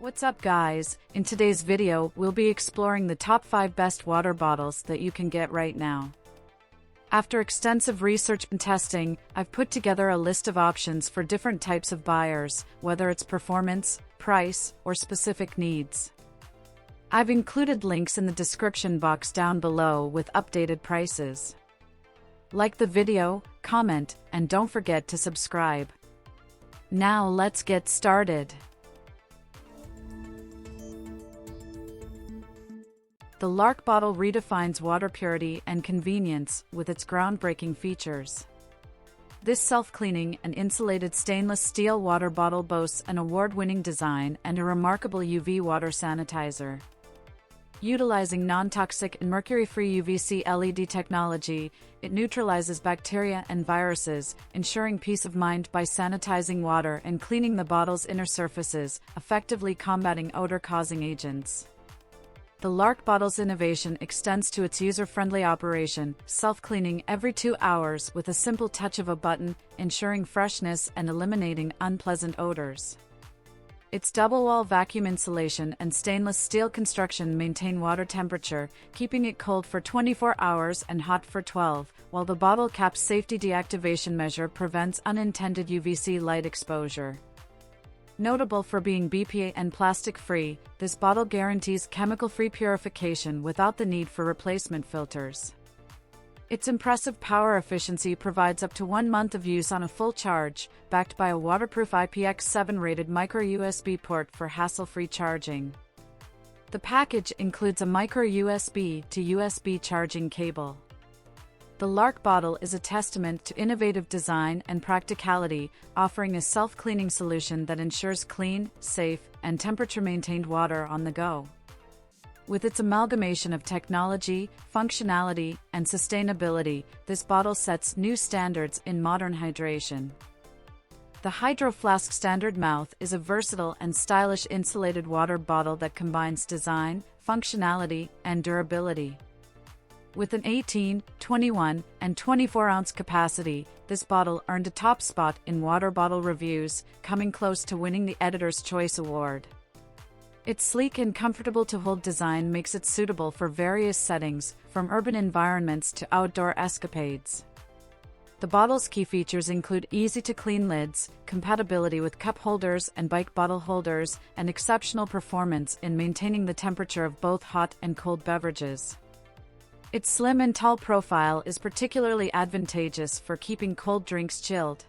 What's up guys, in today's video we'll be exploring the top 5 best water bottles that you can get right now. After extensive research and testing, I've put together a list of options for different types of buyers, whether it's performance, price, or specific needs. I've included links in the description box down below with updated prices. Like the video, comment, and don't forget to subscribe. Now let's get started. The LARQ bottle redefines water purity and convenience with its groundbreaking features. This self-cleaning and insulated stainless steel water bottle boasts an award-winning design and a remarkable UV water sanitizer. Utilizing non-toxic and mercury-free UVC LED technology, it neutralizes bacteria and viruses, ensuring peace of mind by sanitizing water and cleaning the bottle's inner surfaces, effectively combating odor-causing agents. The LARQ bottle's innovation extends to its user-friendly operation, self-cleaning every 2 hours with a simple touch of a button, ensuring freshness and eliminating unpleasant odors. Its double-wall vacuum insulation and stainless steel construction maintain water temperature, keeping it cold for 24 hours and hot for 12, while the bottle cap's safety deactivation measure prevents unintended UVC light exposure. Notable for being BPA and plastic-free, this bottle guarantees chemical-free purification without the need for replacement filters. Its impressive power efficiency provides up to 1 month of use on a full charge, backed by a waterproof IPX7 rated micro-USB port for hassle-free charging. The package includes a micro-USB to USB charging cable. The LARQ bottle is a testament to innovative design and practicality, offering a self-cleaning solution that ensures clean, safe, and temperature-maintained water on the go. With its amalgamation of technology, functionality, and sustainability, this bottle sets new standards in modern hydration. The Flask Standard Mouth is a versatile and stylish insulated water bottle that combines design, functionality, and durability. With an 18, 21, and 24-ounce capacity, this bottle earned a top spot in water bottle reviews, coming close to winning the Editor's Choice Award. Its sleek and comfortable-to-hold design makes it suitable for various settings, from urban environments to outdoor escapades. The bottle's key features include easy-to-clean lids, compatibility with cup holders and bike bottle holders, and exceptional performance in maintaining the temperature of both hot and cold beverages. Its slim and tall profile is particularly advantageous for keeping cold drinks chilled.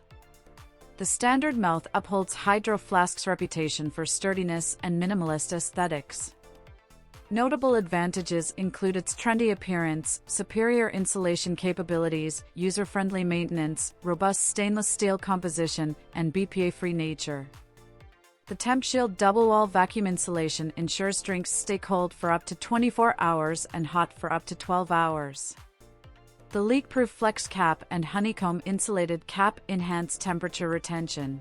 The standard mouth upholds Flask's reputation for sturdiness and minimalist aesthetics. Notable advantages include its trendy appearance, superior insulation capabilities, user-friendly maintenance, robust stainless steel composition, and BPA-free nature. The TempShield double-wall vacuum insulation ensures drinks stay cold for up to 24 hours and hot for up to 12 hours. The leak-proof flex cap and honeycomb insulated cap enhance temperature retention.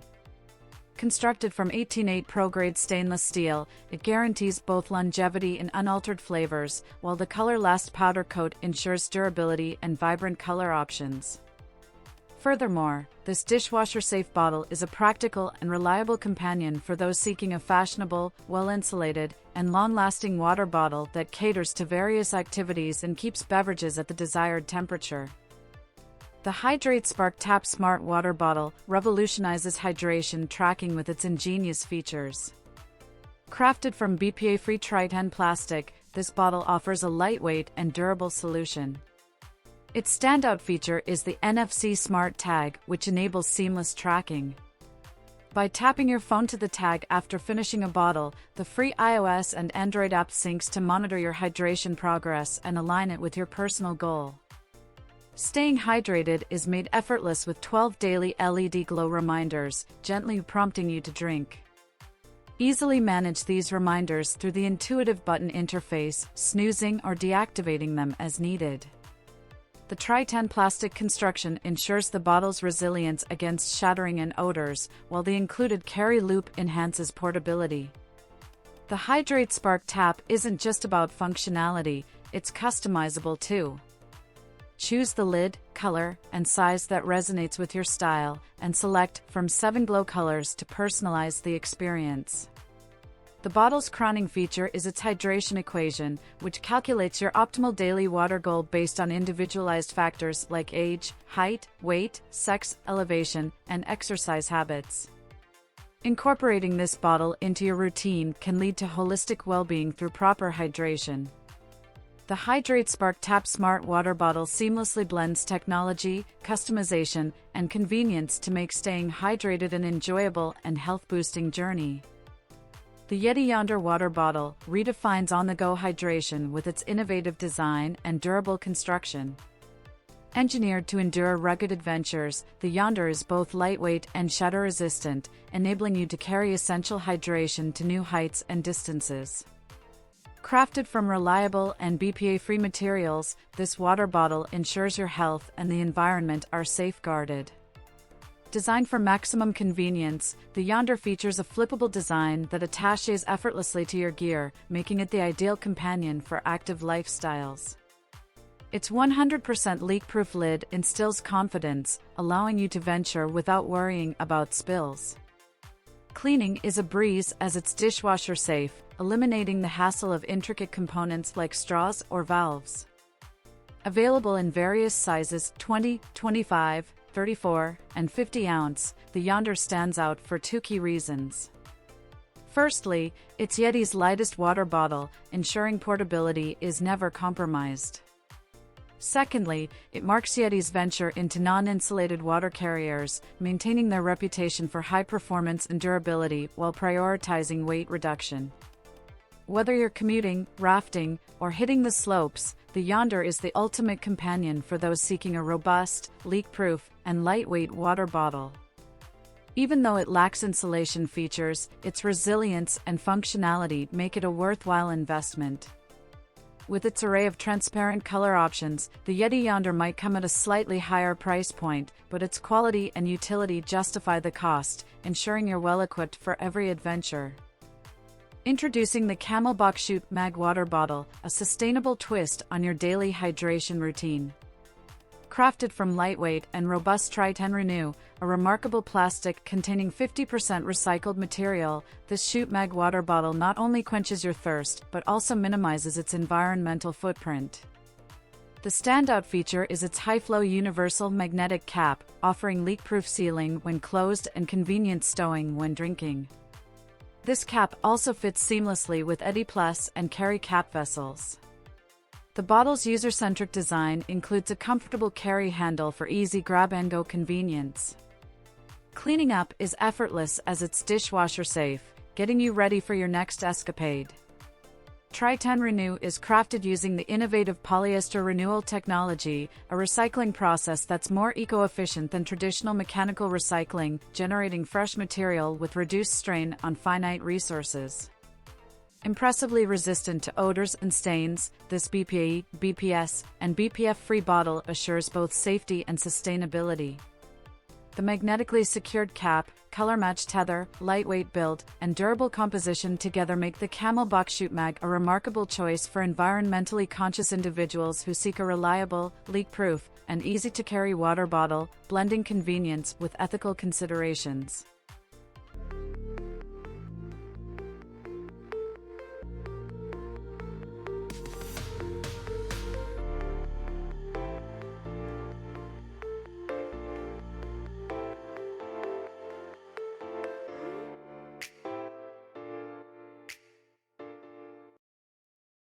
Constructed from 18-8 pro-grade stainless steel, it guarantees both longevity and unaltered flavors, while the Color Last powder coat ensures durability and vibrant color options. Furthermore, this dishwasher-safe bottle is a practical and reliable companion for those seeking a fashionable, well-insulated, and long-lasting water bottle that caters to various activities and keeps beverages at the desired temperature. The HidrateSpark Tap Smart Water Bottle revolutionizes hydration tracking with its ingenious features. Crafted from BPA-free Tritan plastic, this bottle offers a lightweight and durable solution. Its standout feature is the NFC Smart Tag, which enables seamless tracking. By tapping your phone to the tag after finishing a bottle, the free iOS and Android app syncs to monitor your hydration progress and align it with your personal goal. Staying hydrated is made effortless with 12 daily LED glow reminders, gently prompting you to drink. Easily manage these reminders through the intuitive button interface, snoozing or deactivating them as needed. The Tritan plastic construction ensures the bottle's resilience against shattering and odors, while the included carry loop enhances portability. The HidrateSpark tap isn't just about functionality, it's customizable too. Choose the lid, color, and size that resonates with your style, and select from 7 glow colors to personalize the experience. The bottle's crowning feature is its hydration equation, which calculates your optimal daily water goal based on individualized factors like age, height, weight, sex, elevation, and exercise habits. Incorporating this bottle into your routine can lead to holistic well-being through proper hydration. The HidrateSpark Tap Smart Water Bottle seamlessly blends technology, customization, and convenience to make staying hydrated an enjoyable and health-boosting journey. The YETI Yonder water bottle redefines on-the-go hydration with its innovative design and durable construction. Engineered to endure rugged adventures, the Yonder is both lightweight and shatter-resistant, enabling you to carry essential hydration to new heights and distances. Crafted from reliable and BPA-free materials, this water bottle ensures your health and the environment are safeguarded. Designed for maximum convenience, the Yonder features a flippable design that attaches effortlessly to your gear, making it the ideal companion for active lifestyles. Its 100% leak-proof lid instills confidence, allowing you to venture without worrying about spills. Cleaning is a breeze as it's dishwasher safe, eliminating the hassle of intricate components like straws or valves. Available in various sizes 20, 25, 34, and 50 ounce, the Yonder stands out for two key reasons. Firstly, it's YETI's lightest water bottle, ensuring portability is never compromised. Secondly, it marks YETI's venture into non-insulated water carriers, maintaining their reputation for high performance and durability while prioritizing weight reduction. Whether you're commuting, rafting, or hitting the slopes, the Yonder is the ultimate companion for those seeking a robust, leak-proof, and lightweight water bottle. Even though it lacks insulation features, its resilience and functionality make it a worthwhile investment. With its array of transparent color options, the YETI Yonder might come at a slightly higher price point, but its quality and utility justify the cost, ensuring you're well-equipped for every adventure. Introducing the CamelBak Chute Mag Water Bottle, a sustainable twist on your daily hydration routine. Crafted from lightweight and robust Tri-10 Renew, a remarkable plastic containing 50% recycled material, this Chute Mag water bottle not only quenches your thirst, but also minimizes its environmental footprint. The standout feature is its high-flow universal magnetic cap, offering leak-proof sealing when closed and convenient stowing when drinking. This cap also fits seamlessly with YETI Plus and carry cap vessels. The bottle's user-centric design includes a comfortable carry handle for easy grab-and-go convenience. Cleaning up is effortless as it's dishwasher safe, getting you ready for your next escapade. Tri-10 Renew is crafted using the innovative polyester renewal technology, a recycling process that's more eco-efficient than traditional mechanical recycling, generating fresh material with reduced strain on finite resources. Impressively resistant to odors and stains, this BPA, BPS, and BPF-free bottle assures both safety and sustainability. The magnetically secured cap, color-matched tether, lightweight build, and durable composition together make the CamelBak Chute Mag a remarkable choice for environmentally conscious individuals who seek a reliable, leak-proof, and easy-to-carry water bottle, blending convenience with ethical considerations.